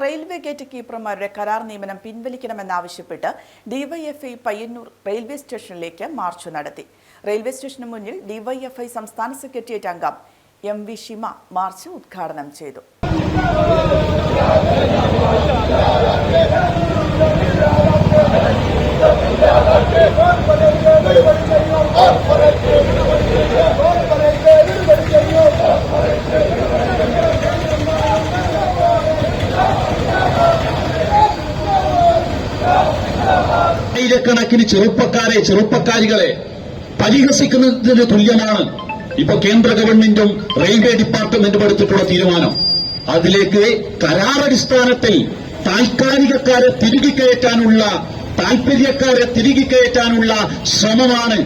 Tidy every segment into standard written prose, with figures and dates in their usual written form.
Railway gate കീപ്പർമാരുടെ കരാർ നിയമനം പിൻവലിക്കണമെന്നാവശ്യപ്പെട്ട് DYFI Payyanur railway സ്റ്റേഷനിലേക്ക് മാർച്ച് നടത്തി. റെയിൽവേ സ്റ്റേഷന് മുന്നിൽ ഡിവൈഎഫ്ഐ സംസ്ഥാന സെക്രട്ടേറിയറ്റ് അംഗം എം.വി. ഷിമ മാർച്ച് ഉദ്ഘാടനം ചെയ്തു. ആയിരക്കണക്കിന് ചെറുപ്പക്കാരികളെ പരിഹസിക്കുന്നതിന് തുല്യമാണ് ഇപ്പൊ കേന്ദ്ര ഗവൺമെന്റും റെയിൽവേ ഡിപ്പാർട്ട്മെന്റും എടുത്തിട്ടുള്ള തീരുമാനം. അതിലേക്ക് കരാറടിസ്ഥാനത്തിൽ താൽക്കാലികക്കാരെ തിരികെ കയറ്റാനുള്ള ശ്രമമാണ്.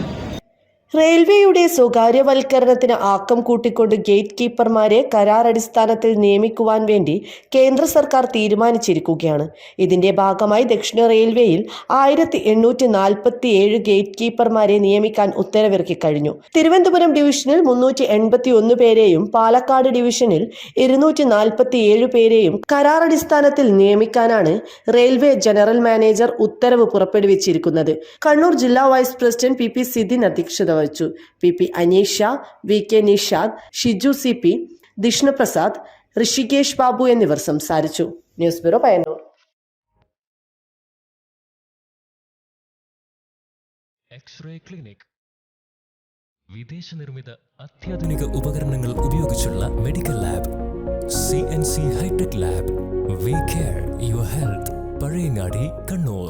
റെയിൽവേയുടെ സ്വകാര്യവൽക്കരണത്തിന് ആക്കം കൂട്ടിക്കൊണ്ട് ഗേറ്റ് കീപ്പർമാരെ കരാറടിസ്ഥാനത്തിൽ നിയമിക്കുവാൻ വേണ്ടി കേന്ദ്ര സർക്കാർ തീരുമാനിച്ചിരിക്കുകയാണ്. ഇതിന്റെ ഭാഗമായി ദക്ഷിണ റെയിൽവേയിൽ 1847 ഗേറ്റ് കീപ്പർമാരെ നിയമിക്കാൻ ഉത്തരവിറക്കി കഴിഞ്ഞു. തിരുവനന്തപുരം ഡിവിഷനിൽ 381 പേരെയും പാലക്കാട് ഡിവിഷനിൽ 247 പേരെയും കരാറടിസ്ഥാനത്തിൽ നിയമിക്കാനാണ് റെയിൽവേ ജനറൽ മാനേജർ ഉത്തരവ് പുറപ്പെടുവിച്ചിരിക്കുന്നത്. കണ്ണൂർ ജില്ലാ വൈസ് പ്രസിഡന്റ് പി സിദിൻ അധ്യക്ഷത വഹിച്ചു. P Aneesha, V Nishad, Shiju CP, Dishnaprasad, Rishikesh Babu എന്നിവർ സംസാരിച്ചു. News bureau Payyanur. X ray clinic വിദേശ നിർമ്മിത അത്യാധുനിക ഉപകരണങ്ങൾ ഉപയോഗിച്ചുള്ള medical lab. CNC hi tech lab. We care your health. Pazhayangadi, Kannur.